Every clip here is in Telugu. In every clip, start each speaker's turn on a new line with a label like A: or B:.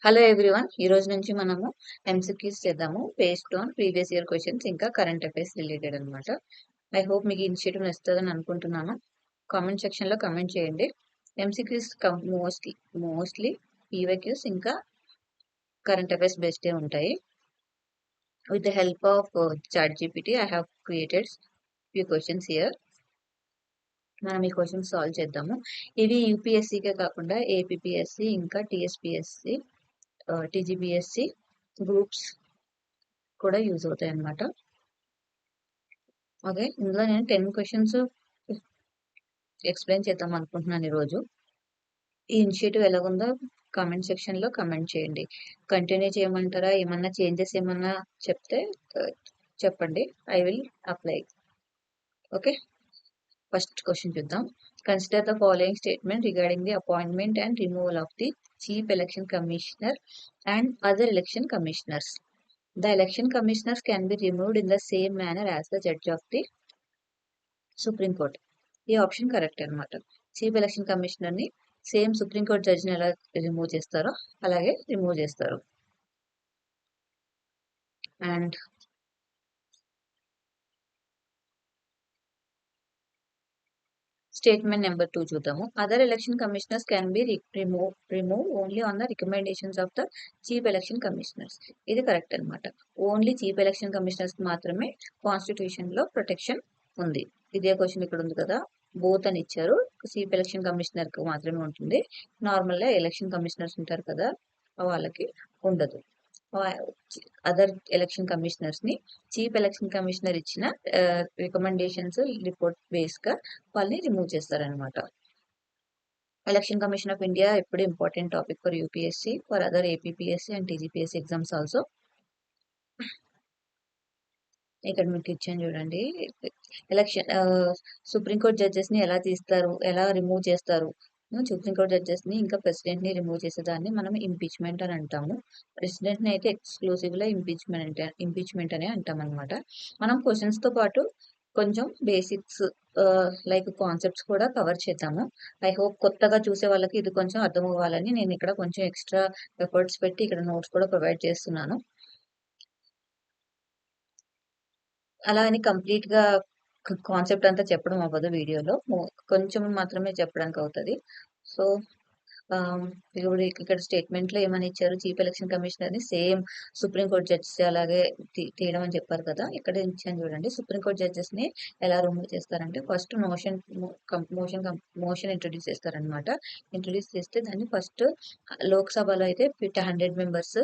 A: Hello everyone. ఈ రోజు నుంచి మనము ఎంసీక్యూస్ చేద్దాము based on previous year questions ఇంకా కరెంట్ అఫైర్స్ రిలేటెడ్ అన్నమాట. ఐ హోప్ మీకు ఇనిషియేటివ్ నచ్చుతుందని అనుకుంటున్నాను. కామెంట్ సెక్షన్ లో కామెంట్ చేయండి. ఎంసీక్యూస్ మోస్ట్లీ పీవైక్యూస్ ఇంకా కరెంట్ అఫైర్స్ బేస్డ్ ఉంటాయి. With the help of chat GPT I have created few questions here. మనం ఈ క్వశ్చన్స్ సాల్వ్ చేద్దాము. ఇవి యూపీఎస్సీకే కాకుండా ఏపీపీఎస్సీ ఇంకా టీఎస్పీఎస్సీ టీజీపీఎస్సీ గ్రూప్స్ కూడా యూజ్ అవుతాయి అన్నమాట. ఓకే, ఇందులో నేను 10 క్వశ్చన్స్ ఎక్స్ప్లెయిన్ చేద్దాం అనుకుంటున్నాను ఈరోజు. ఈ ఇనిషియేటివ్ ఎలా ఉందో కామెంట్ సెక్షన్ లో కామెంట్ చేయండి. కంటిన్యూ చేయమంటారా, ఏమన్నా చేంజెస్ ఏమన్నా చెప్తే చెప్పండి. I will apply. Okay, first question చూద్దాం. Consider the following statement regarding the appointment and removal of the chief election commissioner and other election commissioners. The election commissioners can be removed in the same manner as the judge of the Supreme Court. ఈ ఆప్షన్ కరెక్ట్ అన్నమాట. చీఫ్ ఎలక్షన్ కమిషనర్ ని సేమ్ సుప్రీం కోర్ట్ జడ్జిని ఎలా రిమూవ్ చేస్తారో అలాగే రిమూవ్ చేస్తారు. అండ్ స్టేట్మెంట్ నెంబర్ 2 చూద్దాము. Other election commissioners can be remove only on the recommendations of the chief election commissioners. ఇది కరెక్ట్ అన్నమాట. ఓన్లీ చీఫ్ ఎలక్షన్ కమిషనర్స్ మాత్రమే కాన్స్టిట్యూషన్ లో ప్రొటెక్షన్ ఉంది. ఇదే క్వశ్చన్ ఇక్కడ ఉంది కదా, బోత్ అని ఇచ్చారు. చీఫ్ ఎలక్షన్ కమిషనర్ కు మాత్రమే ఉంటుంది. నార్మల్ గా ఎలక్షన్ కమిషనర్స్ ఉంటారు కదా, వాళ్ళకి ఉండదు. అదర్ ఎలక్షన్ కమిషనర్స్ ని చీఫ్ ఎలక్షన్ కమిషనర్ ఇచ్చిన రికమెండేషన్స్ రిపోర్ట్ బేస్ గా వాళ్ళని రిమూవ్ చేస్తారనమాట. ఎలక్షన్ కమిషన్ ఆఫ్ ఇండియా ఎప్పుడు important topic for UPSC, for other APPSC and TGPSC exams also. ఇక్కడ మీకు ఇచ్చాను చూడండి. ఎలక్షన్ సుప్రీంకోర్టు జడ్జెస్ ని ఎలా తీస్తారు, ఎలా రిమూవ్ చేస్తారు. సుప్రీంకోర్టు జడ్జెస్ ని ఇంకా ప్రెసిడెంట్ ని రిమూవ్ చేసేదాన్ని మనం ఇంపీచ్మెంట్ అని అంటాము. ప్రెసిడెంట్ ని అయితే ఎక్స్క్లూసివ్ గా ఇంపీచ్మెంట్ అనే అంటాం అనమాట. మనం క్వశ్చన్స్ తో పాటు కొంచెం బేసిక్స్ లైక్ కాన్సెప్ట్స్ కూడా కవర్ చేద్దాము. ఐ హోప్ కొత్తగా చూసే వాళ్ళకి ఇది కొంచెం అర్థం అవ్వాలని నేను ఇక్కడ కొంచెం ఎక్స్ట్రా ఎఫర్ట్స్ పెట్టి ఇక్కడ నోట్స్ కూడా ప్రొవైడ్ చేస్తున్నాను. అలా అని కంప్లీట్ గా కాన్సెప్ట్ అంతా చెప్పడం అవ్వదు వీడియోలో, కొంచెం మాత్రమే చెప్పడానికి అవుతుంది. సో ఇప్పుడు ఇక్కడ స్టేట్మెంట్ లో ఏమని ఇచ్చారు, చీఫ్ ఎలక్షన్ కమిషనర్ ని సేమ్ సుప్రీంకోర్టు జడ్జెస్ అలాగే తీయడం అని చెప్పారు కదా. ఇక్కడ ఇచ్చాను చూడండి. సుప్రీంకోర్టు జడ్జెస్ ని ఎలా రిమూవ్ చేస్తారంటే ఫస్ట్ మోషన్ ఇంట్రొడ్యూస్ చేస్తారనమాట. ఇంట్రొడ్యూస్ చేస్తే దాన్ని ఫస్ట్ లోక్సభలో అయితే 100 మెంబర్స్,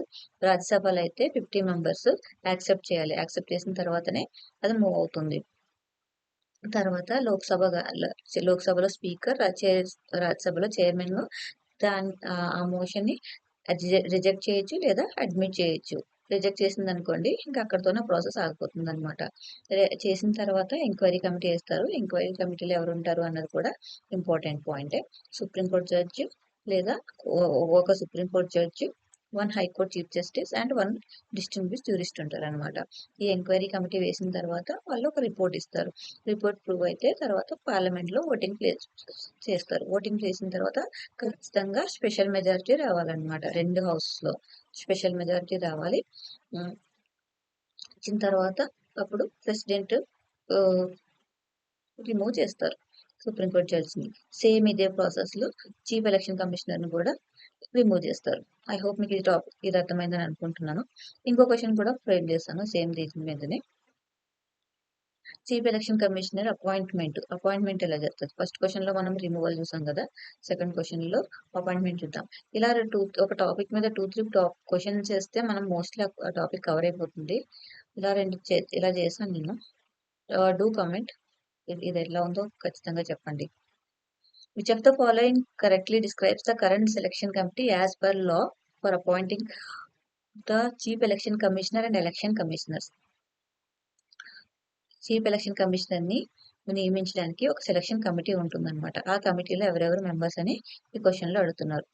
A: రాజ్యసభలో అయితే 50 మెంబర్స్ యాక్సెప్ట్ చేయాలి. యాక్సెప్ట్ చేసిన తర్వాతనే అది మూవ్ అవుతుంది. తర్వాత లోక్సభలో స్పీకర్, రాజ్యసభలో చైర్మన్ దాని ఆ మోషన్ ని రిజెక్ట్ చేయొచ్చు లేదా అడ్మిట్ చేయొచ్చు. రిజెక్ట్ చేసింది అనుకోండి ఇంకా అక్కడతోనే ప్రాసెస్ ఆగిపోతుంది అనమాట. చేసిన తర్వాత ఎంక్వైరీ కమిటీ వేస్తారు. ఎంక్వైరీ కమిటీలో ఎవరు ఉంటారు అన్నది కూడా ఇంపార్టెంట్ పాయింటే. సుప్రీంకోర్టు జడ్జి లేదా ఒక supreme court judge, 1 high court chief justice and 1 distinguished jurist ఉంటారు అనమాట. ఈ ఎంక్వైరీ కమిటీ వేసిన తర్వాత వాళ్ళు ఒక రిపోర్ట్ ఇస్తారు. రిపోర్ట్ ప్రూవ్ అయితే తర్వాత పార్లమెంట్ లో ఓటింగ్ చేస్తారు. ఓటింగ్ చేసిన తర్వాత ఖచ్చితంగా స్పెషల్ మెజారిటీ రావాలన్నమాట. 2 హౌస్ లో స్పెషల్ మెజారిటీ రావాలి. వచ్చిన తర్వాత అప్పుడు ప్రెసిడెంట్ రిమూవ్ చేస్తారు సుప్రీంకోర్టు జడ్జిని. సేమ్ ఇదే ప్రాసెస్ లో చీఫ్ ఎలక్షన్ కమిషనర్ ని కూడా రిమూవ్ చేస్తారు. ఐ హోప్ మీకు ఇది అర్థమైందని అనుకుంటున్నాను. ఇంకో క్వశ్చన్ కూడా ఫ్రేమ్ చేస్తాను సేమ్ రీజన్ మీదనే. చీఫ్ ఎలక్షన్ కమిషనర్ అపాయింట్మెంట్ ఎలా జరుగుతుంది? ఫస్ట్ క్వశ్చన్ లో మనం రిమూవల్ చూసాం కదా, సెకండ్ క్వశ్చన్ లో అపాయింట్మెంట్ చూద్దాం. ఇలా ఒక టాపిక్ మీద 2-3 క్వశ్చన్ చేస్తే మనం మోస్ట్లీ ఆ టాపిక్ కవర్ అయిపోతుంది. ఇలా చేశాను నేను. డూ కామెంట్ ఇది ఎట్లా ఉందో ఖచ్చితంగా చెప్పండి. Which of the following correctly describes the current selection committee as per law for appointing the chief election commissioner and election commissioners? Chief election commissioner ని నియమించడానికి ఒక సెలక్షన్ కమిటీ ఉంటుందన్నమాట. ఆ కమిటీలో ఎవరెవరు మెంబర్స్ అని ఈ క్వశ్చన్ లో అడుగుతున్నారు.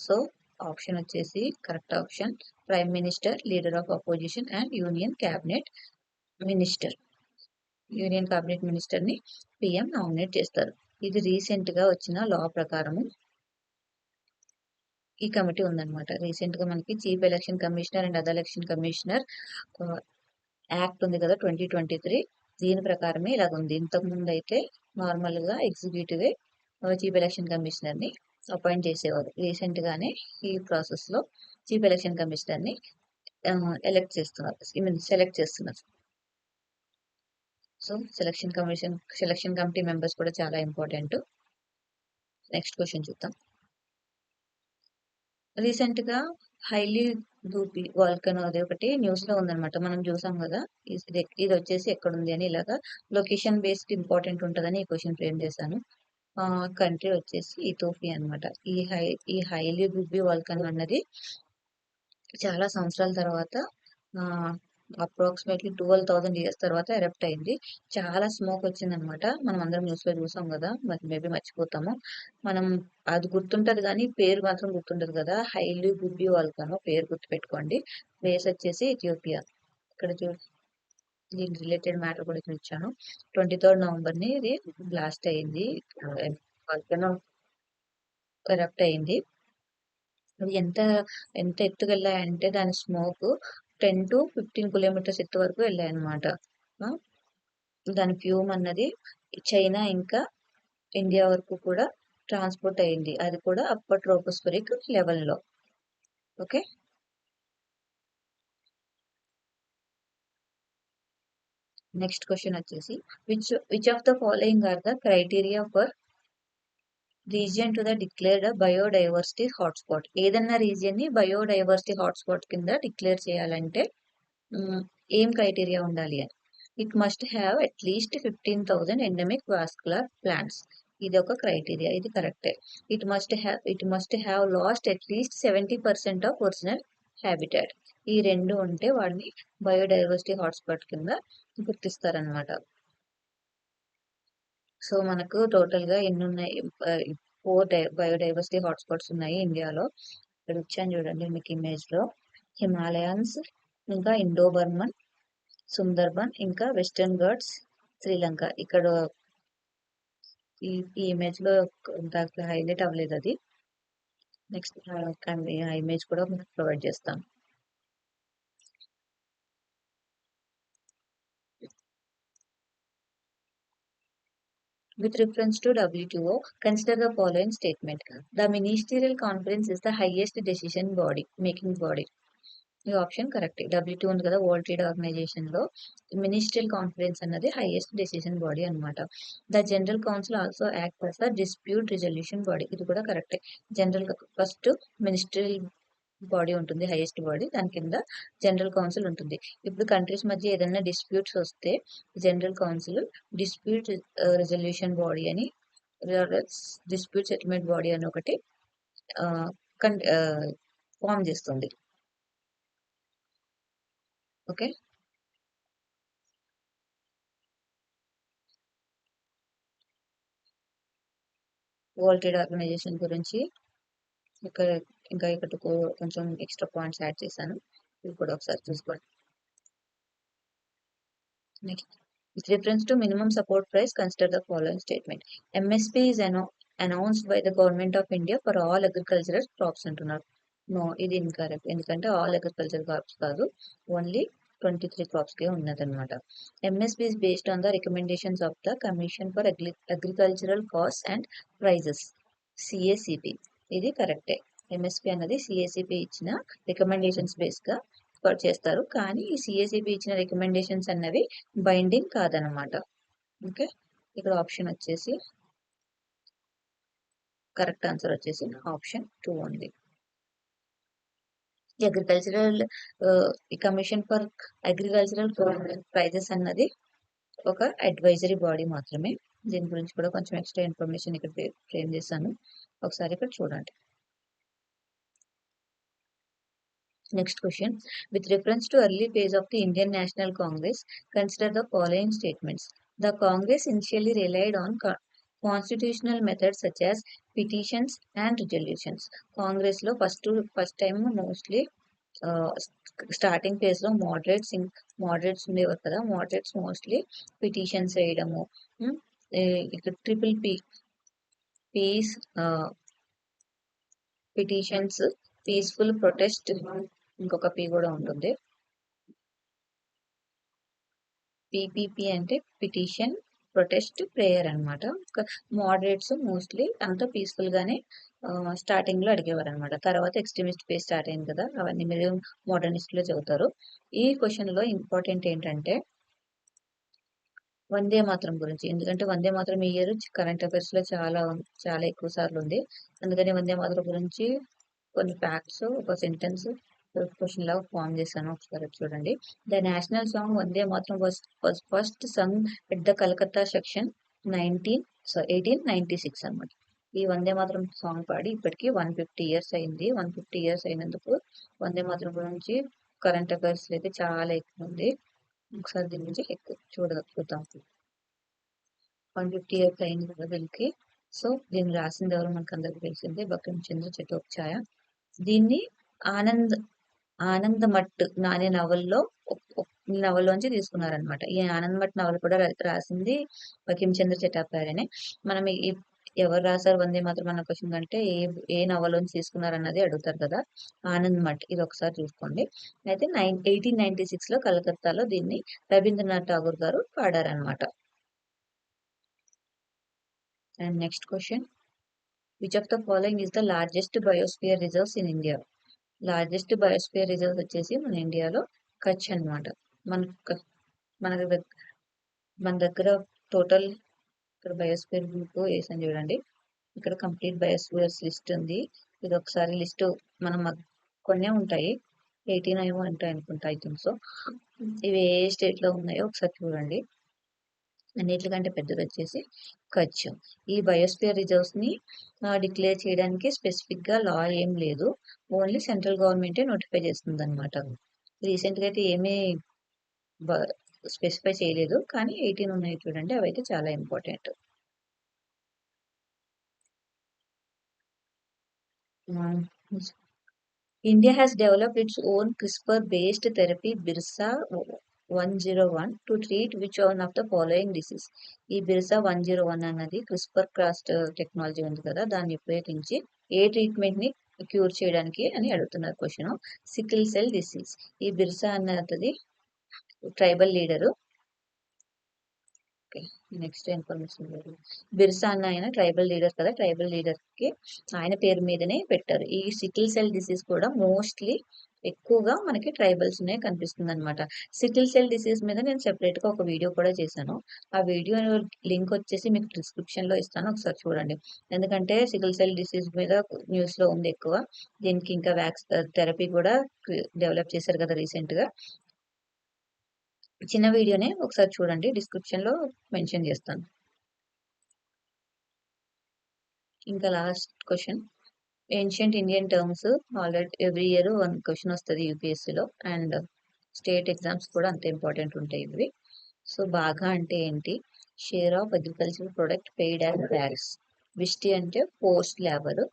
A: సో ఆప్షన్ వచ్చేసి correct option prime minister, leader of opposition and union cabinet minister ని పిఎం నామినేట్ చేస్తారు. ఇది రీసెంట్ గా వచ్చిన లా ప్రకారము ఈ కమిటీ ఉందన్నమాట. రీసెంట్ గా మనకి chief election commissioner and other election commissioner act ఉంది కదా 2023, దీని ప్రకారమే ఇలాగ ఉంది. ఇంతకు ముందు అయితే నార్మల్ గా ఎగ్జిక్యూటివ్ చీఫ్ ఎలక్షన్ కమిషనర్ ని అపాయింట్ చేసేవారు. రీసెంట్ గానే ఈ ప్రాసెస్ లో చీఫ్ ఎలక్షన్ కమిషనర్ ని ఎలక్ట్ చేస్తున్నారు, ఐ మీన్ సెలెక్ట్ చేస్తున్నారు. సో సెలక్షన్ కమిటీ మెంబర్స్ కూడా చాలా ఇంపార్టెంట్. నెక్స్ట్ క్వశ్చన్ చూద్దాం. రీసెంట్ గా హైలీ ధూపి వాల్కనో అది ఒకటి న్యూస్ లో ఉందన్నమాట. మనం చూసాం కదా, ఇది వచ్చేసి ఎక్కడ ఉంది అని. ఇలాగా లొకేషన్ బేస్డ్ ఇంపార్టెంట్ ఉంటుందని ఈ క్వశ్చన్ ఫ్రేమ్ చేశాను. కంట్రీ వచ్చేసి ఇథియోపియా అన్నమాట. ఈ హైలీ ధూపి వాల్కనో అన్నది చాలా సంవత్సరాల తర్వాత అప్రాక్సిమేట్లీ 12,000 ఇయర్స్ తర్వాత ఎరప్ట్ అయింది. చాలా స్మోక్ వచ్చిందనమాట. మనం అందరం న్యూస్ లో చూసాం కదా, మరి మేబీ మర్చిపోతాము. మనం అది గుర్తుంటది కానీ పేరు మాత్రం గుర్తుంటది కదా. హైలీ బుబ్బి వాల్కనో పేరు గుర్తుపెట్టుకోండి. ప్లేస్ వచ్చేసి ఇథియోపియా. ఇక్కడ దీనికి రిలేటెడ్ మ్యాటర్ కూడా ఇక్కడ ఇచ్చాను. 23rd నవంబర్ ని ఇది బ్లాస్ట్ అయింది, వాల్కనో ఎరప్ట్ అయింది. అది ఎంత ఎత్తుకు వెళ్ళాయంటే దాని స్మోక్ 10 to 15 కిలోమీటర్స్ ఎత్తు వరకు వెళ్ళాయన్నమాట. దాని ఫ్యూమ్ అన్నది చైనా ఇంకా ఇండియా వరకు కూడా ట్రాన్స్పోర్ట్ అయింది. అది కూడా అప్పర్ ట్రోపోస్ఫిరిక్ లెవెల్లో. ఓకే, నెక్స్ట్ క్వశ్చన్ వచ్చేసి which of the following are the criteria for region to the declared biodiversity hotspot. ఏదన్నా రీజియన్ ని బయోడైవర్సిటీ హాట్స్పాట్ కింద డిక్లేర్ చేయాలంటే ఏం క్రైటీరియా ఉండాలి అని. It must have at least 15,000 endemic vascular plants. ఇది ఒక క్రైటీరియా, ఇది కరెక్టే. It must have lost at least 70% of original habitat. ఈ రెండు ఉంటే వాడిని బయోడైవర్సిటీ హాట్స్పాట్ కింద గుర్తిస్తారనమాట. సో మనకు టోటల్ గా ఎన్ని ఉన్నాయి? 4 బయోడైవర్సిటీ హాట్స్పాట్స్ ఉన్నాయి ఇండియాలో. ఇక్కడ వచ్చాను చూడండి మీకు ఇమేజ్ లో. హిమాలయన్స్, ఇంకా ఇండో బర్మన్, సుందర్బన్, ఇంకా వెస్టర్న్ ఘాట్స్, శ్రీలంక. ఇక్కడ ఈ ఇమేజ్ లో హైలైట్ అవ్వలేదు అది. నెక్స్ట్ ఆ ఇమేజ్ కూడా మీకు ప్రొవైడ్ చేస్తాం. With reference to WTO, consider the following statement. The Ministerial Conference is the highest decision body, making body. ఈ ఆప్షన్ కరెక్ట్. WTO ఉంది కదా, వరల్డ్ ట్రేడ్ ఆర్గనైజేషన్ లో మినిస్ట్రియల్ కాన్ఫరెన్స్ అన్నది హైయెస్ట్ డెసిషన్ బాడీ అనమాట. The general council also act as the dispute resolution body. ఇది కూడా కరెక్టే. జనరల్ ఫస్ట్ మినిస్ట్రియల్ బాడీ ఉంటుంది, హైయెస్ట్ బాడీ. దాని కింద జనరల్ కౌన్సిల్ ఉంటుంది. ఇప్పుడు కంట్రీస్ మధ్య ఏదైనా డిస్ప్యూట్స్ వస్తే general council dispute resolution body అని, డిస్ప్యూట్ సెటిల్మెంట్ బాడీ అని ఒకటి ఫామ్ చేస్తుంది. ఓకే, వరల్డ్ ట్రేడ్ ఆర్గనైజేషన్ గురించి ఇక్కడ ఇంకా ఇక్కడ కొంచెం ఎక్స్ట్రా పాయింట్స్ యాడ్ చేశాను, ఇవి కూడా ఒకసారి చూసుకోండి. Next, with reference to minimum support price, consider the following statement. MSP is announced by the government of India for all agricultural crops అంటున్నారు. నో, ఇది ఇన్కరెక్ట్. ఎందుకంటే ఆల్ అగ్రికల్చర్ క్రాప్స్ కాదు, ఓన్లీ 23 క్రాప్స్ కే ఉన్నదన్నమాట. MSP is based on the recommendations of the Commission for Agricultural Costs and Prices, CACP. ఇది కరెక్టే. MSP అన్నది CACP ఇచ్చిన రికమెండేషన్స్ బేస్ గా చేస్తారు, కానీ ఈ CACP ఇచ్చిన రికమెండేషన్స్ అన్నవి బైండింగ్ కాదనమాట. ఓకే, ఇక్కడ ఆప్షన్ వచ్చేసి కరెక్ట్ ఆన్సర్ వచ్చేసి ఆప్షన్ 2 ఉంది. Agricultural commission for agricultural prices అన్నది ఒక అడ్వైజరీ బాడీ మాత్రమే. దీని గురించి కూడా కొంచెం ఎక్స్ట్రా ఇన్ఫర్మేషన్ ఇక్కడ ఫ్రేమ్ చేశాను, ఒకసారి ఇక్కడ చూడండి. Next question. With reference to early phase of the Indian National Congress, consider the following statements. The Congress initially relied on constitutional methods such as petitions and resolutions. Congress లో first time mostly starting phase లో మోడరేట్స్ ఉండేవారు కదా. మోడరేట్స్ మోస్ట్లీ పిటిషన్స్ వేయడము, ఇక్కడ పీస్ పిటిషన్స్, పీస్ఫుల్ ప్రొటెస్ట్, ఇంకొక పి కూడా ఉంటుంది. పీపీపీ అంటే పిటిషన్, ప్రొటెస్ట్, ప్రేయర్ అనమాట. మోడరేట్స్ మోస్ట్లీ అంతా పీస్ఫుల్ గానే స్టార్టింగ్ లో అడిగేవారు అనమాట. తర్వాత ఎక్స్ట్రీమిస్ట్ ఫేజ్ స్టార్ట్ అయింది కదా, అవన్నీ మీరు మోడర్నిస్ట్ లో చదువుతారు. ఈ క్వశ్చన్ లో ఇంపార్టెంట్ ఏంటంటే వందే మాతరం గురించి. ఎందుకంటే వందే మాతరం ఈ ఇయర్ కరెంట్ అఫైర్స్ లో చాలా ఎక్కువ సార్లు ఉంది. అందుకని వందే మాతరం గురించి కొన్ని ఫ్యాక్ట్స్, ఒక సెంటెన్స్ క్వశ్చన్ లాగా ఫామ్ చేశాను, ఒకసారి చూడండి. The national song Vande Mataram was first Sung at the Calcutta section 1896 అన్నమాట. ఈ వందే మాతరం సాంగ్ పాడి ఇప్పటికి 150 ఇయర్స్ అయింది. 150 ఇయర్స్ అయినందుకు వందే మాతరం గురించి కరెంట్ అఫైర్స్ అయితే చాలా ఎక్కువ ఉంది. ఒకసారి దీని నుంచి ఎక్కువ చూద్దాం. 150 ఇయర్స్ అయింది కదా దీనికి. సో దీన్ని రాసింది ఎవరు మనకు అందరికి తెలిసిందే, బంకించంద్ర చటోపాధ్యాయ. దీన్ని ఆనంద్ మట్ అనే నవల్లోంచి తీసుకున్నారనమాట. ఈ ఆనంద్ మట్ నవల్ కూడా రాసింది బంకించంద్ర చటోపాధ్యాయనే. మనం ఎవరు రాశారు వందే మాతరం అన్న క్వశ్చన్ కంటే ఏ నవల్లోంచి తీసుకున్నారన్నది అడుగుతారు కదా. ఆనంద్ మట్, ఇది ఒకసారి చూసుకోండి. అయితే 1896 లో కలకత్తాలో దీన్ని రవీంద్రనాథ్ ఠాగూర్ గారు పాడారనమాట. And next question, which of the following is the largest biosphere reserves in India? Largest biosphere reserve వచ్చేసి మన ఇండియాలో కచ్ అనమాట. మన మన దగ్గ- మన దగ్గర టోటల్ ఇక్కడ బయోస్ఫియర్ గ్రూప్ వేసాను చూడండి. ఇక్కడ కంప్లీట్ బయోస్ఫియర్స్ లిస్ట్ ఉంది. ఇది ఒకసారి లిస్ట్ మనం కొన్నే ఉంటాయి, 18 ఏమో ఉంటాయి అనుకుంటా, ఐ థింక్ సో. ఇవి ఏ స్టేట్ లో ఉన్నాయో ఒకసారి చూడండి. అన్నిటికంటే పెద్దది వచ్చేసి కచ్. ఈ బయోస్ఫియర్ రిజర్వ్స్ ని డిక్లేర్ చేయడానికి స్పెసిఫిక్ గా లా ఏం లేదు, ఓన్లీ సెంట్రల్ గవర్నమెంటే నోటిఫై చేస్తుంది అనమాట. రీసెంట్ గా అయితే ఏమీ స్పెసిఫై చేయలేదు, కానీ 18 ఉన్నాయి చూడండి, అవైతే చాలా important. India has developed its own CRISPR-based therapy, Birsa 101, to treat which one of the following disease? ఈ బిర్సా 101 అన్నది క్రిస్పర్ క్రాస్ట్ టెక్నాలజీ ఉంది కదా, దాన్ని ఉపయోగించి ఏ ట్రీట్మెంట్ ని క్యూర్ చేయడానికి అని అడుగుతున్నారు క్వశ్చన్. Sickle cell disease. ఈ బిర్సా అన్నది tribal leader. Next information, Birsa అన్న ఆయన ట్రైబల్ లీడర్ కదా, ట్రైబల్ లీడర్ కి ఆయన పేరు మీదనే పెట్టారు. ఈ సికిల్ సెల్ డిసీజ్ కూడా మోస్ట్లీ ఎక్కువగా మనకి ట్రైబల్స్ నే కనిపిస్తుంది అనమాట. సికిల్ సెల్ డిసీజ్ మీద నేను సెపరేట్ గా ఒక వీడియో కూడా చేశాను. ఆ వీడియో లింక్ వచ్చేసి మీకు డిస్క్రిప్షన్ లో ఇస్తాను, ఒకసారి చూడండి. ఎందుకంటే సికిల్ సెల్ డిసీజ్ మీద న్యూస్ లో ఉంది ఎక్కువ. దీనికి ఇంకా థెరపీ కూడా డెవలప్ చేశారు కదా రీసెంట్ గా. చిన్న వీడియోనే, ఒకసారి చూడండి, డిస్క్రిప్షన్ లో మెన్షన్ చేస్తాను. ఇంకా last question, ancient Indian terms. Already every year 1 question వస్తుంది యూపీఎస్సీలో, అండ్ స్టేట్ ఎగ్జామ్స్ కూడా అంతే ఇంపార్టెంట్ ఉంటాయి ఇవి. సో బాగా అంటే ఏంటి? Share of agriculture product paid as tax. Vishti అంటే పోస్ట్ లేబర్.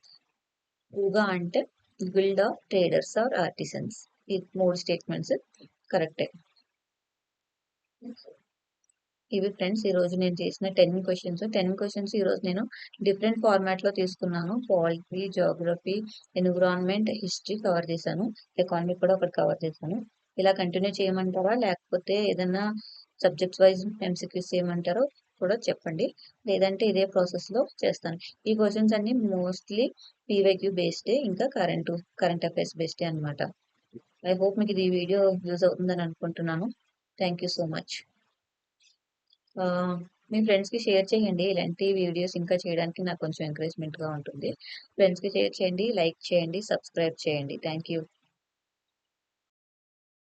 A: ఉగా అంటే guild of traders or artisans. ఈ 3 స్టేట్మెంట్స్ కరెక్టే. ఇవి ఫ్రెండ్స్ ఈ రోజు నేను చేసిన 10 క్వశ్చన్స్. ఈ రోజు నేను డిఫరెంట్ ఫార్మాట్ లో తీసుకున్నాను. Polity, geography, environment, history cover చేశాను. ఎకానమీ కూడా ఒకటి కవర్ చేశాను. ఇలా కంటిన్యూ చేయమంటారా, లేకపోతే ఏదన్నా సబ్జెక్ట్స్ వైజ్ ఎంసీక్యూస్ చేయమంటారో కూడా చెప్పండి, లేదంటే ఇదే ప్రాసెస్ లో చేస్తాను. ఈ క్వశ్చన్స్ అన్ని మోస్ట్లీ పీవైక్యూ బేస్డే, ఇంకా కరెంట్ అఫైర్స్ బేస్డే అనమాట. ఐ హోప్ మీకు ఇది వీడియో యూజ్ అవుతుందని అనుకుంటున్నాను. Thank you so much. Me friends కి షేర్ చేయండి, ఇలాంటి వీడియోస్ ఇంకా చేయడానికి నాకు కొంచెం ఎంకరేజ్మెంట్ గా ఉంటుంది. ఫ్రెండ్స్ కి షేర్ చేయండి, లైక్ చేయండి, సబ్స్క్రైబ్ చేయండి. Thank you.